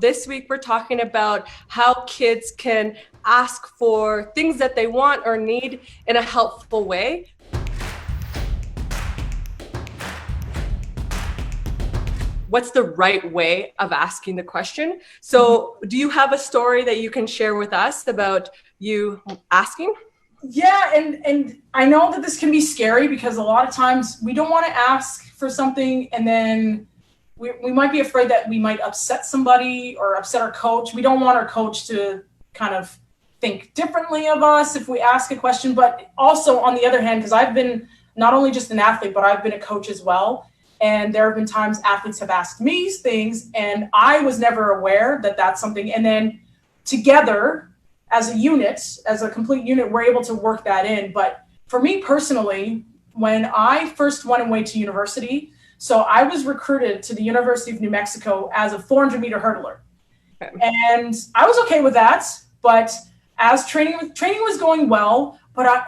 This week, we're talking about how kids can ask for things that they want or need in a helpful way. What's the right way of asking the question? So do you have a story that you can share with us about you asking? Yeah, and I know that this can be scary because a lot of times we don't want to ask for something and then we might be afraid that we might upset somebody or upset our coach. We don't want our coach to kind of think differently of us if we ask a question. But also on the other hand, because I've been not only just an athlete, but I've been a coach as well. And there have been times athletes have asked me things and I was never aware that that's something. And then together as a unit, as a complete unit, we're able to work that in. But for me personally, when I first went away to university, so I was recruited to the University of New Mexico as a 400-meter hurdler. Okay. And I was okay with that. But as training was going well, but I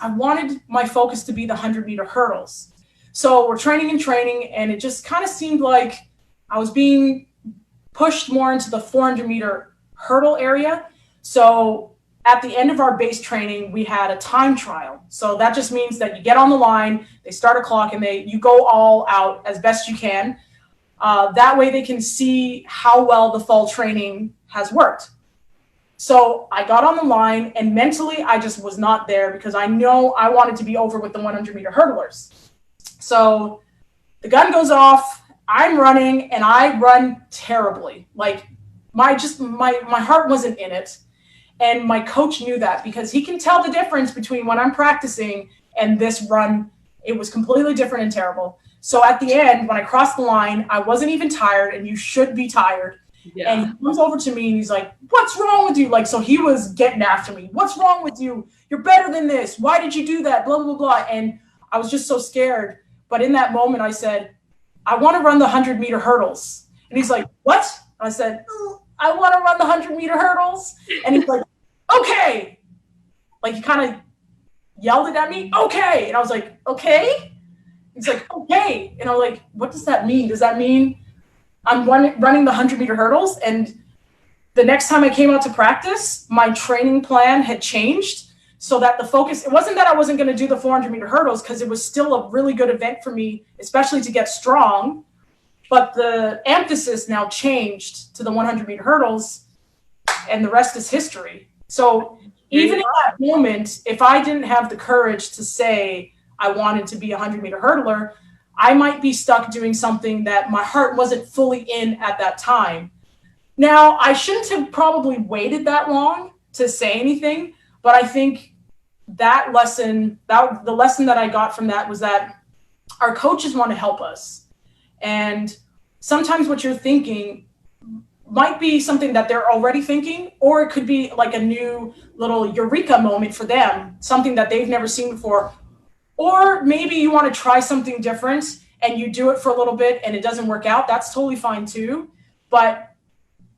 wanted my focus to be the 100-meter hurdles. So we're training, and it just kind of seemed like I was being pushed more into the 400-meter hurdle area. So at the end of our base training, we had a time trial. So that just means that you get on the line, they start a clock, and you go all out as best you can. That way they can see how well the fall training has worked. So I got on the line, and mentally I just was not there because I know I wanted to be over with the 100-meter hurdlers. So the gun goes off, I'm running, and I run terribly. Like my heart wasn't in it. And my coach knew that because he can tell the difference between when I'm practicing and this run. It was completely different and terrible. So at the end, when I crossed the line, I wasn't even tired, and you should be tired. Yeah. And he comes over to me and he's like, "What's wrong with you?" Like, so he was getting after me. "What's wrong with you? You're better than this. Why did you do that? Blah, blah, blah." And I was just so scared. But in that moment, I said, "I want to run the 100-meter hurdles." And he's like, "What?" And I said, "I want to run the 100-meter hurdles." And he's like, "Okay." Like he kind of yelled it at me, "Okay." And I was like, "Okay?" He's like, "Okay." And I'm like, "What does that mean? Does that mean I'm running the 100-meter hurdles?" And the next time I came out to practice, my training plan had changed so that the focus, it wasn't that I wasn't going to do the 400-meter hurdles because it was still a really good event for me, especially to get strong. But the emphasis now changed to the 100-meter hurdles, and the rest is history. So even in that moment, if I didn't have the courage to say I wanted to be a 100-meter hurdler, I might be stuck doing something that my heart wasn't fully in at that time. Now, I shouldn't have probably waited that long to say anything, but I think the lesson that I got from that was that our coaches want to help us. And sometimes what you're thinking might be something that they're already thinking, or it could be like a new little eureka moment for them, something that they've never seen before. Or maybe you want to try something different and you do it for a little bit and it doesn't work out. That's totally fine too. But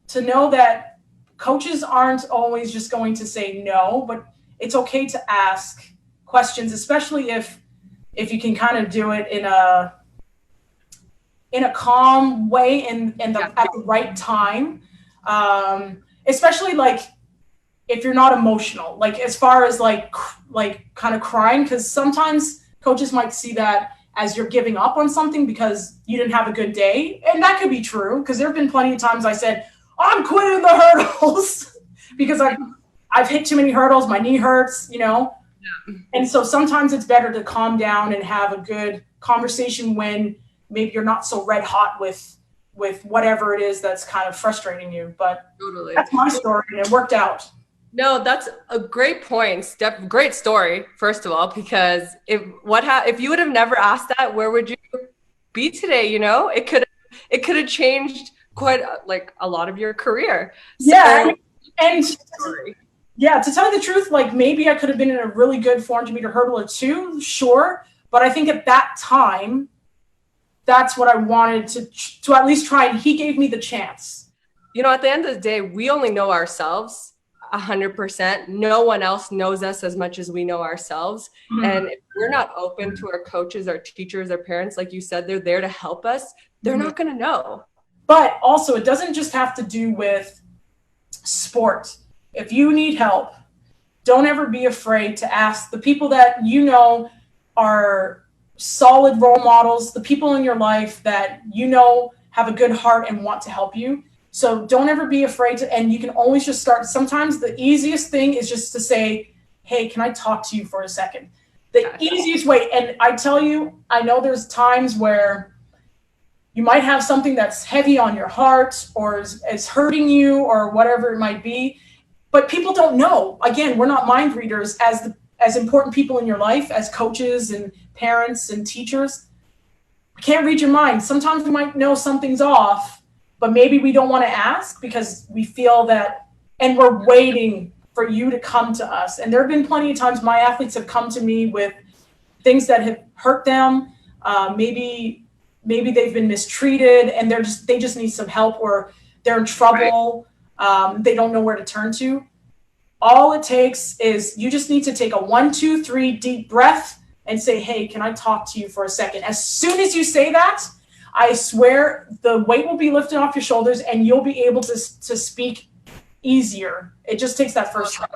to know that coaches aren't always just going to say no, but it's okay to ask questions, especially if you can kind of do it in a calm way and at the right time. Especially like if you're not emotional, like as far as like kind of crying, because sometimes coaches might see that as you're giving up on something because you didn't have a good day. And that could be true, because there have been plenty of times I said, "I'm quitting the hurdles," because I've hit too many hurdles, my knee hurts, Yeah. And so sometimes it's better to calm down and have a good conversation when maybe you're not so red hot with whatever it is that's kind of frustrating you. But totally. That's my story, and it worked out. No, that's a great point. Great story, first of all, because if you would have never asked that, where would you be today? It could have changed quite like a lot of your career. Yeah, and to tell you the truth, like maybe I could have been in a really good 400-meter hurdler too, sure. But I think at that time, that's what I wanted to at least try, and he gave me the chance. At the end of the day, we only know ourselves 100%. No one else knows us as much as we know ourselves. Mm-hmm. And if we're not open to our coaches, our teachers, our parents, like you said, they're there to help us, they're not going to know. But also, it doesn't just have to do with sport. If you need help, don't ever be afraid to ask the people that you know are solid role models, the people in your life that you know have a good heart and want to help you. So don't ever be afraid to, and you can always just start. Sometimes the easiest thing is just to say, hey, can I talk to you for a second? The easiest way. And I tell you, I know there's times where you might have something that's heavy on your heart or is hurting you or whatever it might be, but people don't know. Again, we're not mind readers as important people in your life, as coaches and parents and teachers. We can't read your mind. Sometimes we might know something's off, but maybe we don't want to ask because we feel that, and we're waiting for you to come to us. And there have been plenty of times my athletes have come to me with things that have hurt them. Maybe they've been mistreated and they just need some help, or they're in trouble. Right. They don't know where to turn to. All it takes is you just need to take a 1, 2, 3 deep breath and say, hey, can I talk to you for a second? As soon as you say that, I swear the weight will be lifted off your shoulders and you'll be able to speak easier. It just takes that first step.